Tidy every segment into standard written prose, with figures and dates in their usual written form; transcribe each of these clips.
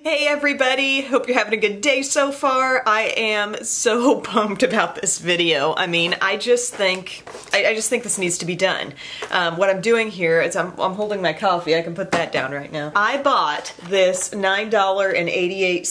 Hey everybody, hope you're having a good day so far. I am so pumped about this video. I mean, I just think this needs to be done. What I'm doing here is I'm holding my coffee. I can put that down right now. I bought this $9.88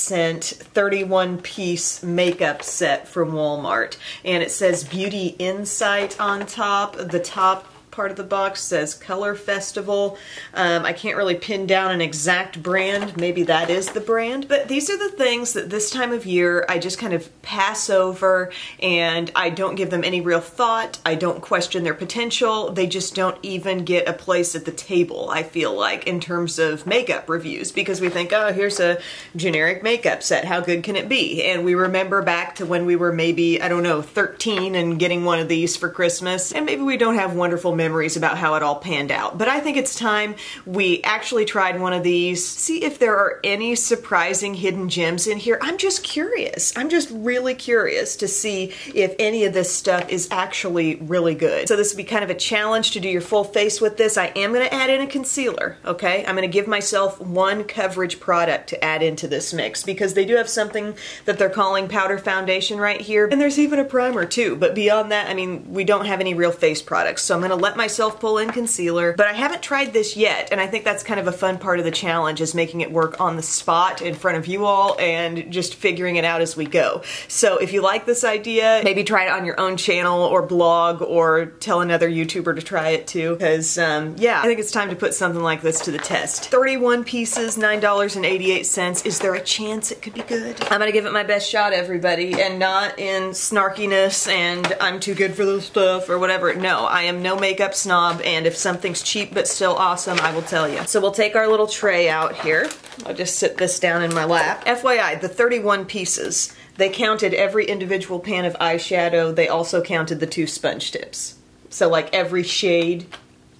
31-piece makeup set from Walmart, and it says Beauty Insight on top. The top part of the box says Color Festival. I can't really pin down an exact brand. Maybe that is the brand. But these are the things that this time of year I just kind of pass over, and I don't give them any real thought. I don't question their potential. They just don't even get a place at the table, I feel like, in terms of makeup reviews, because we think, oh, here's a generic makeup set. How good can it be? And we remember back to when we were maybe, I don't know, 13 and getting one of these for Christmas, and maybe we don't have wonderful memories about how it all panned out. But I think it's time we actually tried one of these, see if there are any surprising hidden gems in here. I'm just curious. I'm just really curious to see if any of this stuff is actually really good. So this would be kind of a challenge to do your full face with this. I am going to add in a concealer, okay? I'm going to give myself one coverage product to add into this mix, because they do have something that they're calling powder foundation right here, and there's even a primer too. But beyond that, I mean, we don't have any real face products, so I'm going to let myself pull in concealer. But I haven't tried this yet, and I think that's kind of a fun part of the challenge, is making it work on the spot in front of you all and just figuring it out as we go. So if you like this idea, maybe try it on your own channel or blog, or tell another YouTuber to try it too, because yeah, I think it's time to put something like this to the test. 31 pieces, $9.88. Is there a chance it could be good? I'm gonna give it my best shot, everybody, and not in snarkiness and I'm too good for this stuff or whatever. No, I am no makeup snob, and if something's cheap but still awesome, I will tell you. So we'll take our little tray out here. I'll just sit this down in my lap. FYI, the 31 pieces, they counted every individual pan of eyeshadow. They also counted the 2 sponge tips. So like every shade,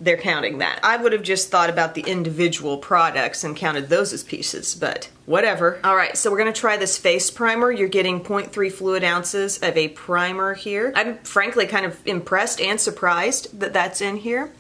they're counting that. I would have just thought about the individual products and counted those as pieces, but whatever. All right, so we're gonna try this face primer. You're getting 0.3 fluid ounces of a primer here. I'm frankly kind of impressed and surprised that that's in here.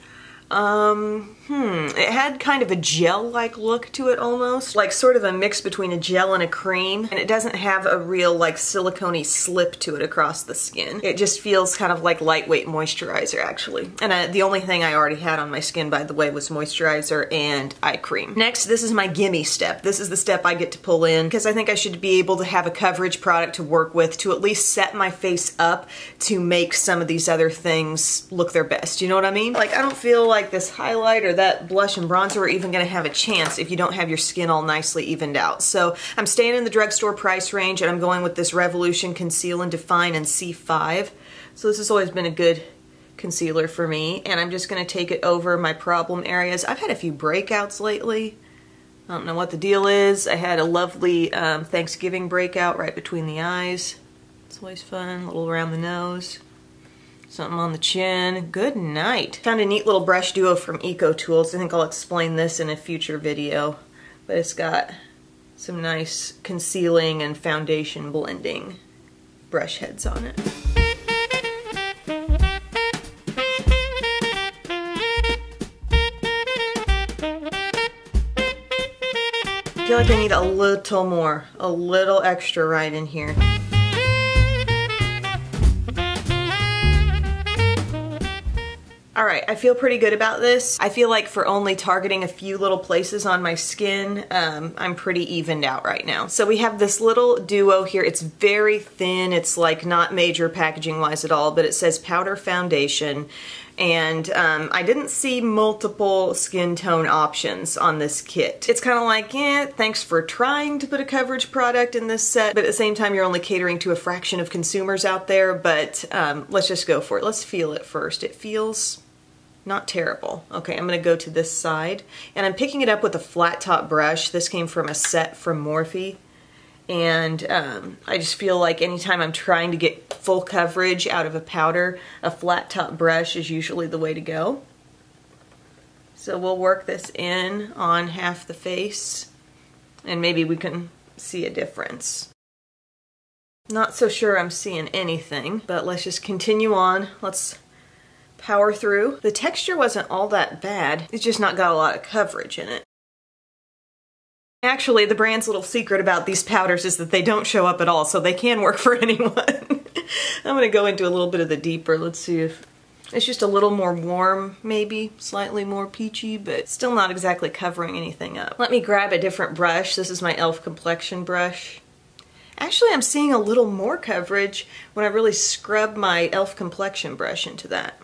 It had kind of a gel-like look to it almost, like sort of a mix between a gel and a cream, and it doesn't have a real like silicone-y slip to it across the skin. It just feels kind of like lightweight moisturizer actually. And the only thing I already had on my skin, by the way, was moisturizer and eye cream. Next, this is my gimme step. This is the step I get to pull in, because I think I should be able to have a coverage product to work with to at least set my face up to make some of these other things look their best. You know what I mean? Like, I don't feel like this highlight or that blush and bronzer are even going to have a chance if you don't have your skin all nicely evened out. So I'm staying in the drugstore price range, and I'm going with this Revolution Conceal and Define in C5. So this has always been a good concealer for me, and I'm just going to take it over my problem areas. I've had a few breakouts lately. I don't know what the deal is. I had a lovely Thanksgiving breakout right between the eyes. It's always fun. A little around the nose. Something on the chin. Good night. Found a neat little brush duo from Eco Tools. I think I'll explain this in a future video. But it's got some nice concealing and foundation blending brush heads on it. I feel like I need a little more, a little extra right in here. Alright, I feel pretty good about this. I feel like for only targeting a few little places on my skin, I'm pretty evened out right now. So we have this little duo here. It's very thin. It's like not major packaging wise at all, but it says powder foundation. And I didn't see multiple skin tone options on this kit. It's kind of like, yeah, thanks for trying to put a coverage product in this set, but at the same time you're only catering to a fraction of consumers out there, but let's just go for it. Let's feel it first. It feels not terrible. Okay, I'm gonna go to this side, and I'm picking it up with a flat top brush. This came from a set from Morphe. And I just feel like anytime I'm trying to get full coverage out of a powder, a flat top brush is usually the way to go. So we'll work this in on half the face, and maybe we can see a difference. Not so sure I'm seeing anything, but let's just continue on. Let's power through. The texture wasn't all that bad. It's just not got a lot of coverage in it. Actually, the brand's little secret about these powders is that they don't show up at all, so they can work for anyone. I'm going to go into a little bit of the deeper. Let's see if it's just a little more warm, maybe slightly more peachy, but still not exactly covering anything up. Let me grab a different brush. This is my e.l.f. Complexion Brush. Actually, I'm seeing a little more coverage when I really scrub my e.l.f. Complexion Brush into that.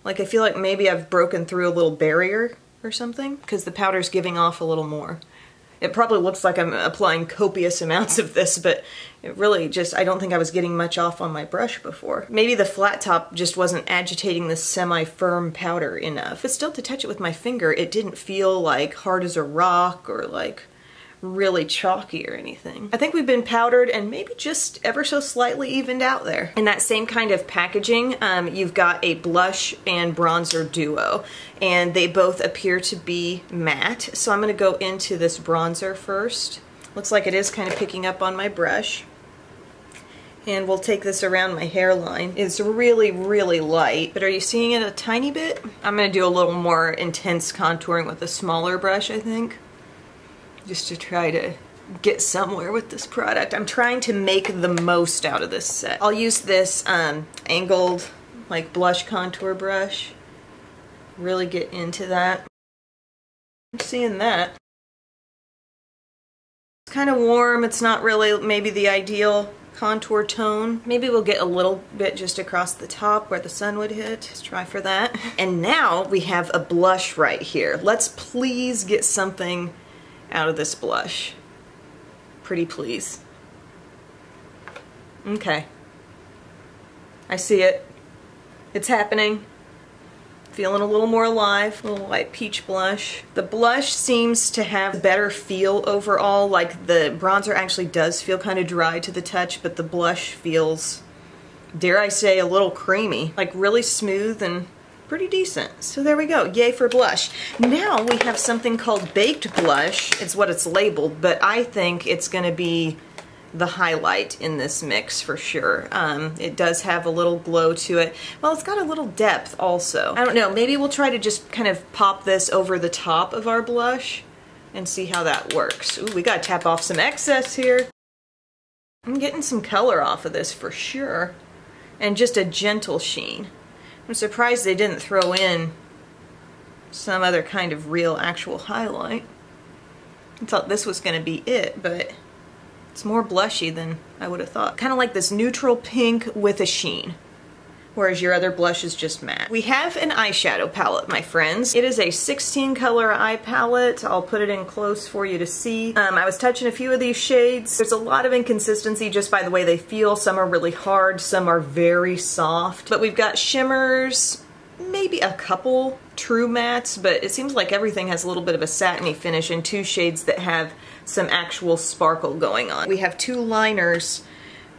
Like, I feel like maybe I've broken through a little barrier or something, because the powder's giving off a little more. It probably looks like I'm applying copious amounts of this, but it really just, I don't think I was getting much off on my brush before. Maybe the flat top just wasn't agitating this semi-firm powder enough. But still, to touch it with my finger, it didn't feel like hard as a rock or like really chalky or anything. I think we've been powdered and maybe just ever so slightly evened out there. In that same kind of packaging, you've got a blush and bronzer duo, and they both appear to be matte. So I'm going to go into this bronzer first. Looks like it is kind of picking up on my brush. And we'll take this around my hairline. It's really, really light, but are you seeing it a tiny bit? I'm going to do a little more intense contouring with a smaller brush, I think, just to try to get somewhere with this product. I'm trying to make the most out of this set. I'll use this angled like blush contour brush. Really get into that. I'm seeing that. It's kind of warm. It's not really maybe the ideal contour tone. Maybe we'll get a little bit just across the top where the sun would hit. Let's try for that. And now we have a blush right here. Let's please get something out of this blush. Pretty please. Okay. I see it. It's happening. Feeling a little more alive. A little light peach blush. The blush seems to have a better feel overall. Like the bronzer actually does feel kind of dry to the touch, but the blush feels, dare I say, a little creamy. Like really smooth and pretty decent. So there we go. Yay for blush. Now we have something called baked blush. It's what it's labeled, but I think it's going to be the highlight in this mix for sure. It does have a little glow to it. Well, it's got a little depth also. I don't know, maybe we'll try to just kind of pop this over the top of our blush and see how that works. Ooh, we gotta tap off some excess here. I'm getting some color off of this for sure. And just a gentle sheen. I'm surprised they didn't throw in some other kind of real actual highlight. I thought this was going to be it, but it's more blushy than I would have thought. Kind of like this neutral pink with a sheen, whereas your other blush is just matte. We have an eyeshadow palette, my friends. It is a 16 color eye palette. I'll put it in close for you to see. I was touching a few of these shades. There's a lot of inconsistency just by the way they feel. Some are really hard, some are very soft. But we've got shimmers, maybe a couple true mattes, but it seems like everything has a little bit of a satiny finish and two shades that have some actual sparkle going on. We have two liners,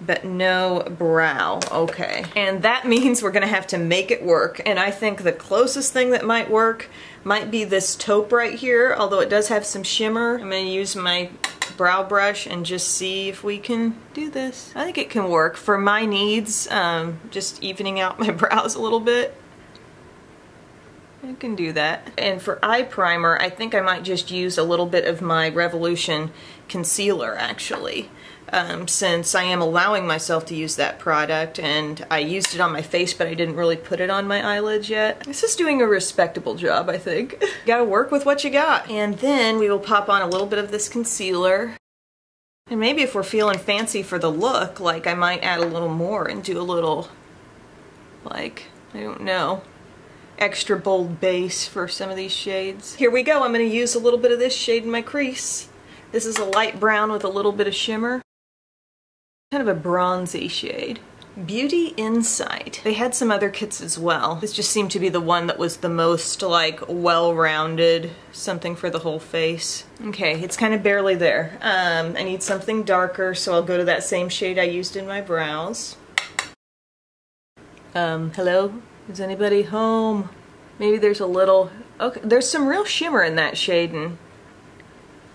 but no brow. Okay. And that means we're gonna have to make it work. And I think the closest thing that might work might be this taupe right here, although it does have some shimmer. I'm gonna use my brow brush and just see if we can do this. I think it can work for my needs, just evening out my brows a little bit. I can do that. And for eye primer, I think I might just use a little bit of my Revolution concealer actually. Since I am allowing myself to use that product, and I used it on my face but I didn't really put it on my eyelids yet. This is doing a respectable job, I think. You gotta work with what you got. And then we will pop on a little bit of this concealer. And maybe if we're feeling fancy for the look, like I might add a little more and do a little, like, I don't know, extra bold base for some of these shades. Here we go. I'm going to use a little bit of this shade in my crease. This is a light brown with a little bit of shimmer. Kind of a bronzy shade. Beauty Insight. They had some other kits as well. This just seemed to be the one that was the most like well-rounded, something for the whole face. Okay, it's kind of barely there. I need something darker, so I'll go to that same shade I used in my brows. Hello? Is anybody home? Maybe there's a little, okay, there's some real shimmer in that shade and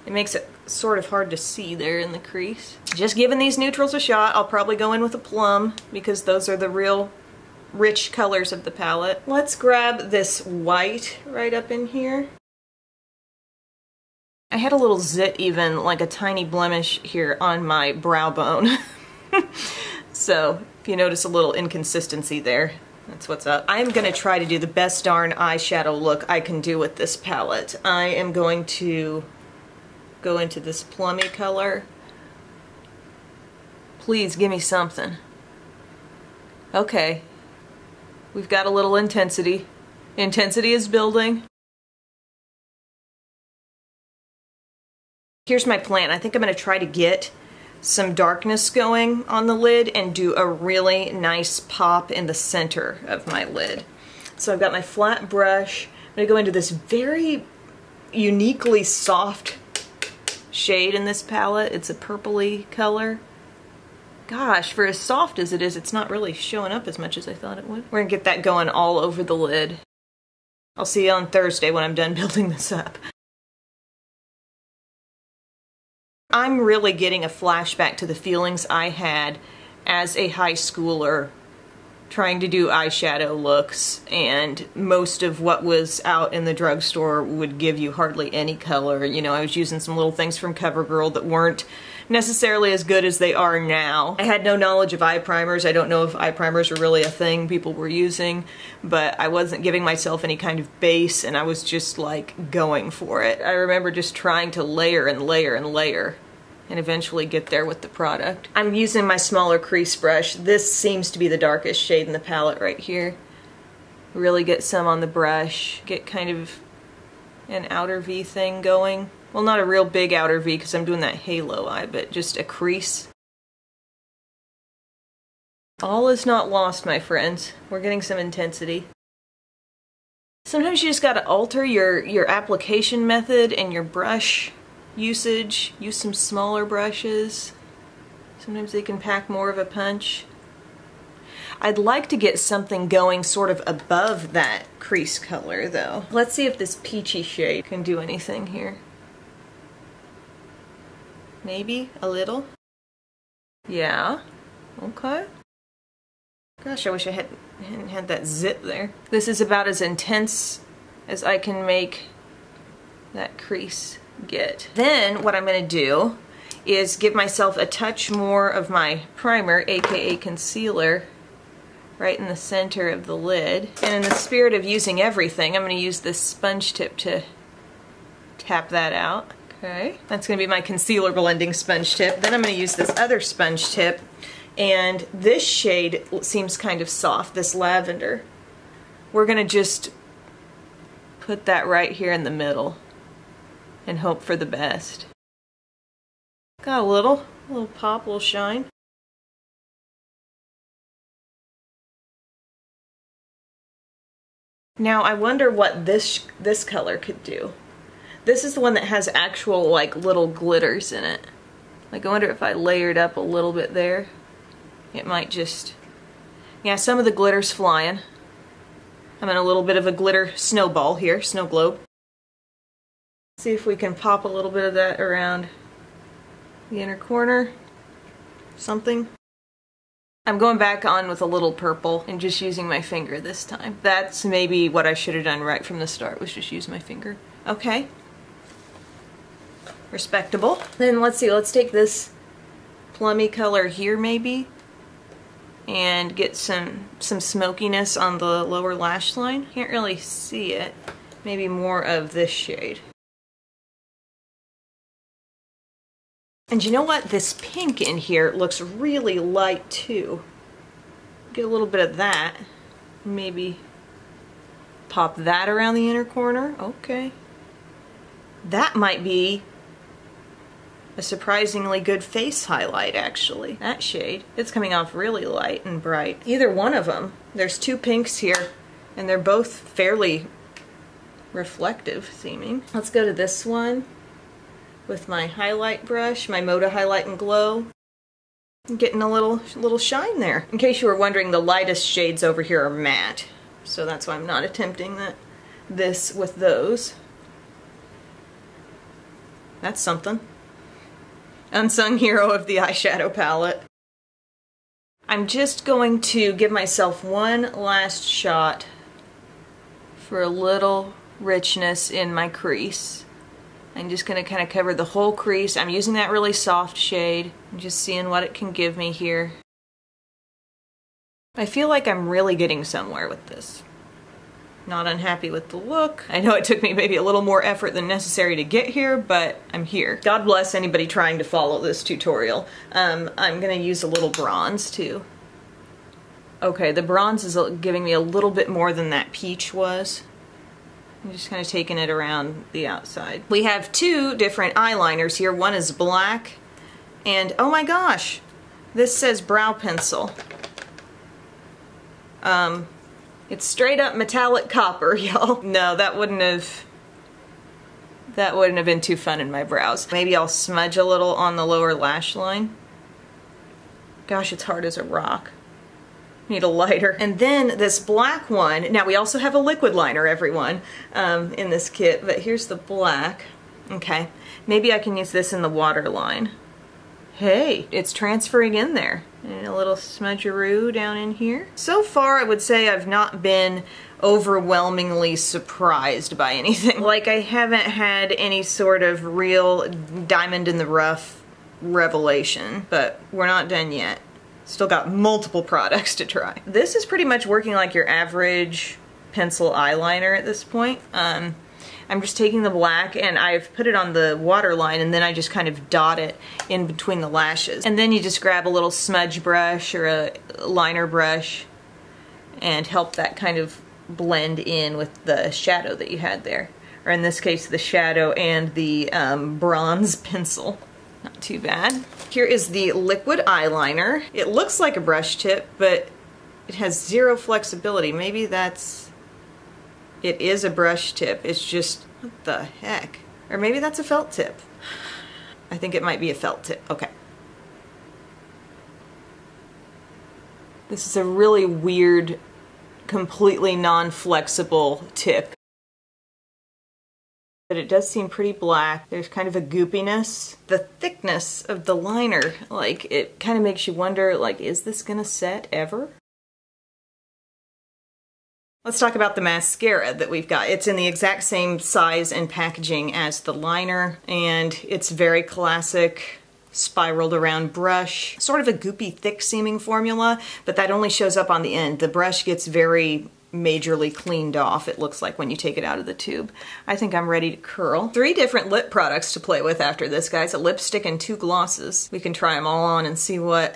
it makes it sort of hard to see there in the crease. Just giving these neutrals a shot. I'll probably go in with a plum because those are the real rich colors of the palette. Let's grab this white right up in here. I had a little zit even, like a tiny blemish here on my brow bone. So if you notice a little inconsistency there, that's what's up. I'm going to try to do the best darn eyeshadow look I can do with this palette. I am going to go into this plummy color. Please give me something. Okay. We've got a little intensity. Intensity is building. Here's my plan. I think I'm going to try to get some darkness going on the lid and do a really nice pop in the center of my lid. So I've got my flat brush. I'm going to go into this very uniquely soft shade in this palette. It's a purpley color. Gosh, for as soft as it is, it's not really showing up as much as I thought it would. We're going to get that going all over the lid. I'll see you on Thursday when I'm done building this up. I'm really getting a flashback to the feelings I had as a high schooler trying to do eyeshadow looks, and most of what was out in the drugstore would give you hardly any color. You know, I was using some little things from CoverGirl that weren't necessarily as good as they are now. I had no knowledge of eye primers. I don't know if eye primers were really a thing people were using, but I wasn't giving myself any kind of base, and I was just like going for it. I remember just trying to layer and layer and layer and eventually get there with the product. I'm using my smaller crease brush. This seems to be the darkest shade in the palette right here. Really get some on the brush, get kind of an outer V thing going. Well, not a real big outer V because I'm doing that halo eye, but just a crease. All is not lost, my friends. We're getting some intensity. Sometimes you just gotta alter your application method and your brush usage. Use some smaller brushes. Sometimes they can pack more of a punch. I'd like to get something going sort of above that crease color though. Let's see if this peachy shade can do anything here. Maybe a little. Yeah. Okay. Gosh, I wish I hadn't had that zit there. This is about as intense as I can make that crease get. Then what I'm going to do is give myself a touch more of my primer, aka concealer, right in the center of the lid. And in the spirit of using everything, I'm going to use this sponge tip to tap that out. Okay, that's going to be my concealer blending sponge tip. Then I'm going to use this other sponge tip, and this shade seems kind of soft, this lavender. We're going to just put that right here in the middle and hope for the best. Got a little pop, a little shine. Now I wonder what this color could do. This is the one that has actual like little glitters in it. Like I wonder if I layered up a little bit there, it might just, yeah, some of the glitter's flying. I'm in a little bit of a glitter snowball here, snow globe. See if we can pop a little bit of that around the inner corner. Something. I'm going back on with a little purple and just using my finger this time. That's maybe what I should have done right from the start, was just use my finger. Okay. Respectable. Then let's see, let's take this plummy color here maybe and get some smokiness on the lower lash line. Can't really see it. Maybe more of this shade. And you know what? This pink in here looks really light too. Get a little bit of that. Maybe pop that around the inner corner. Okay. That might be a surprisingly good face highlight, actually. That shade. It's coming off really light and bright. Either one of them. There's two pinks here, and they're both fairly reflective seeming. Let's go to this one with my highlight brush, my Moda Highlight and Glow. I'm getting a little shine there. In case you were wondering, the lightest shades over here are matte, so that's why I'm not attempting this with those. That's something. Unsung hero of the eyeshadow palette. I'm just going to give myself one last shot for a little richness in my crease. I'm just going to kind of cover the whole crease. I'm using that really soft shade. I'm just seeing what it can give me here. I feel like I'm really getting somewhere with this. Not unhappy with the look. I know it took me maybe a little more effort than necessary to get here, but I'm here. God bless anybody trying to follow this tutorial. I'm going to use a little bronze too. Okay, the bronze is giving me a little bit more than that peach was. I'm just kind of taking it around the outside. We have two different eyeliners here. One is black, and oh my gosh, this says brow pencil. It's straight up metallic copper, y'all. No, that wouldn't have been too fun in my brows. Maybe I'll smudge a little on the lower lash line. Gosh, it's hard as a rock. Need a lighter. And then this black one, now we also have a liquid liner, everyone, in this kit, but here's the black. Okay, maybe I can use this in the waterline. Hey, it's transferring in there. And a little smudgeroo down in here. So far, I would say I've not been overwhelmingly surprised by anything. Like, I haven't had any sort of real diamond in the rough revelation, but we're not done yet. Still got multiple products to try. This is pretty much working like your average pencil eyeliner at this point. I'm just taking the black and I've put it on the waterline, and then I just kind of dot it in between the lashes. And then you just grab a little smudge brush or a liner brush and help that kind of blend in with the shadow that you had there. Or in this case, the shadow and the bronze pencil. Not too bad. Here is the liquid eyeliner. It looks like a brush tip, but it has zero flexibility. Maybe it is a brush tip. It's just, what the heck? Or maybe that's a felt tip. I think it might be a felt tip. Okay. This is a really weird, completely non-flexible tip. But it does seem pretty black. There's kind of a goopiness. The thickness of the liner, like, it kind of makes you wonder, like, is this gonna set ever? Let's talk about the mascara that we've got. It's in the exact same size and packaging as the liner, and it's very classic spiraled around brush. Sort of a goopy, thick seeming formula, but that only shows up on the end. The brush gets very majorly cleaned off, it looks like, when you take it out of the tube. I think I'm ready to curl. 3 different lip products to play with after this, guys. A lipstick and 2 glosses. We can try them all on and see what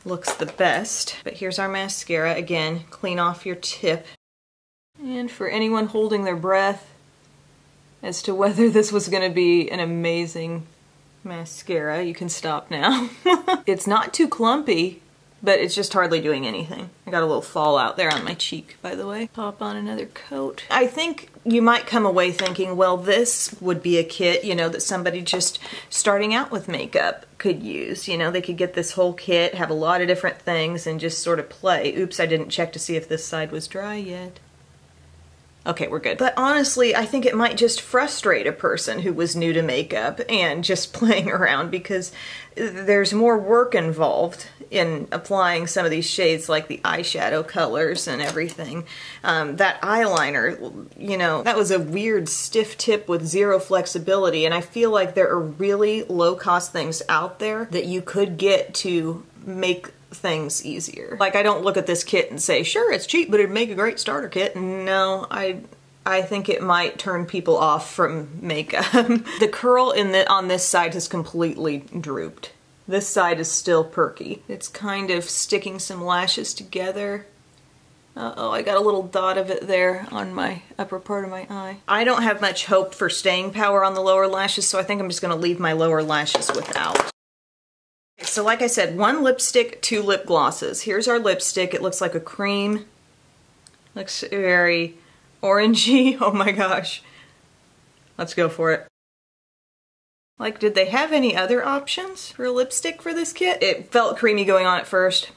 looks the best. But here's our mascara. Again, clean off your tip. And for anyone holding their breath as to whether this was going to be an amazing mascara, you can stop now. It's not too clumpy, but it's just hardly doing anything. I got a little fallout there on my cheek, by the way. Pop on another coat. I think you might come away thinking, well, this would be a kit, you know, that somebody just starting out with makeup could use. You know, they could get this whole kit, have a lot of different things, and just sort of play. Oops, I didn't check to see if this side was dry yet. Okay, we're good. But honestly, I think it might just frustrate a person who was new to makeup and just playing around, because there's more work involved in applying some of these shades, like the eyeshadow colors and everything. That eyeliner, you know, that was a weird stiff tip with zero flexibility, and I feel like there are really low-cost things out there that you could get to make things easier. Like, I don't look at this kit and say, sure, it's cheap, but it'd make a great starter kit. No, I think it might turn people off from makeup. The curl on this side has completely drooped. This side is still perky. It's kind of sticking some lashes together. Uh-oh, I got a little dot of it there on my upper part of my eye. I don't have much hope for staying power on the lower lashes, so I think I'm just gonna leave my lower lashes without. So like I said, 1 lipstick, 2 lip glosses. Here's our lipstick. It looks like a cream. Looks very orangey. Oh my gosh. Let's go for it. Like, did they have any other options for a lipstick for this kit? It felt creamy going on at first.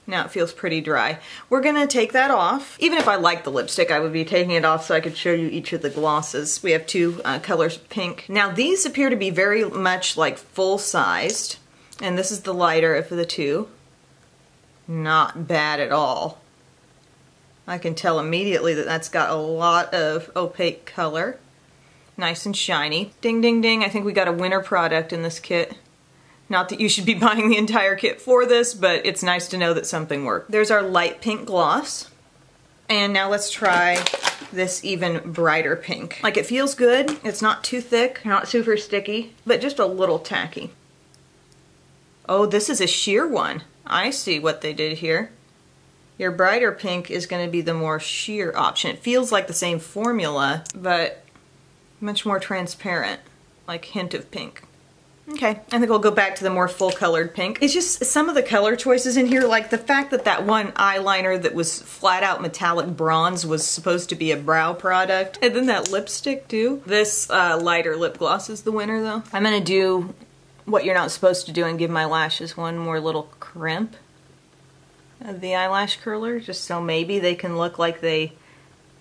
Now it feels pretty dry. We're gonna take that off. Even if I liked the lipstick, I would be taking it off so I could show you each of the glosses. We have 2 colors of pink. Now these appear to be very much like full-sized, and this is the lighter of the 2. Not bad at all. I can tell immediately that that's got a lot of opaque color. Nice and shiny. Ding, ding, ding. I think we got a winner product in this kit. Not that you should be buying the entire kit for this, but it's nice to know that something worked. There's our light pink gloss. And now let's try this even brighter pink. Like, it feels good. It's not too thick, not super sticky, but just a little tacky. Oh, this is a sheer one. I see what they did here. Your brighter pink is going to be the more sheer option. It feels like the same formula, but much more transparent, like hint of pink. Okay, I think we'll go back to the more full colored pink. It's just some of the color choices in here, like the fact that that one eyeliner that was flat out metallic bronze was supposed to be a brow product. And then that lipstick too. This lighter lip gloss is the winner though. I'm gonna do what you're not supposed to do and give my lashes one more little crimp of the eyelash curler, just so maybe they can look like they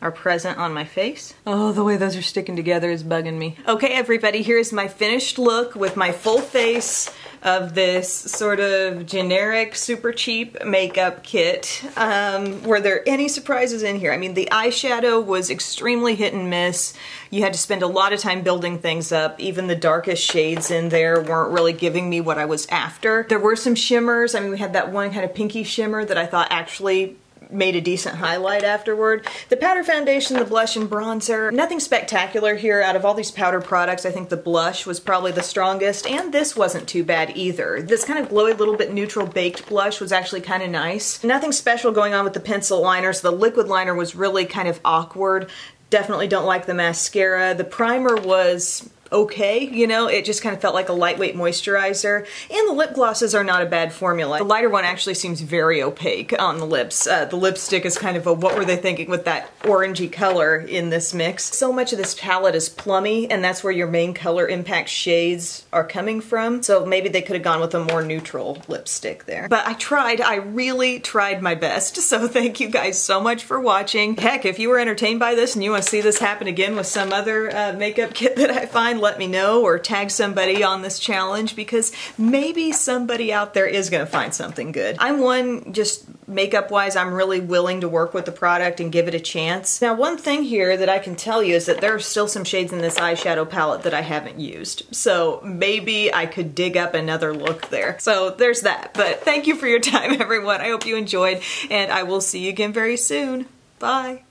are present on my face. Oh, the way those are sticking together is bugging me. Okay, everybody, here's my finished look with my full face of this sort of generic, super cheap makeup kit. Were there any surprises in here? I mean, the eyeshadow was extremely hit and miss. You had to spend a lot of time building things up. Even the darkest shades in there weren't really giving me what I was after. There were some shimmers. I mean, we had that one kind of pinky shimmer that I thought actually made a decent highlight afterward. The powder foundation, the blush and bronzer, nothing spectacular here. Out of all these powder products, I think the blush was probably the strongest, and this wasn't too bad either. This kind of glowy, little bit neutral baked blush was actually kind of nice. Nothing special going on with the pencil liners. The liquid liner was really kind of awkward. Definitely don't like the mascara. The primer was okay, you know, it just kind of felt like a lightweight moisturizer. And the lip glosses are not a bad formula. The lighter one actually seems very opaque on the lips. The lipstick is kind of a what were they thinking with that orangey color in this mix. So much of this palette is plummy, and that's where your main color impact shades are coming from. So maybe they could have gone with a more neutral lipstick there. But I tried, I really tried my best. So thank you guys so much for watching. Heck, if you were entertained by this and you want to see this happen again with some other makeup kit that I find, let me know, or tag somebody on this challenge, because maybe somebody out there is going to find something good. I'm one, just makeup wise, I'm really willing to work with the product and give it a chance. Now, one thing here that I can tell you is that there are still some shades in this eyeshadow palette that I haven't used. So maybe I could dig up another look there. So there's that. But thank you for your time, everyone. I hope you enjoyed, and I will see you again very soon. Bye.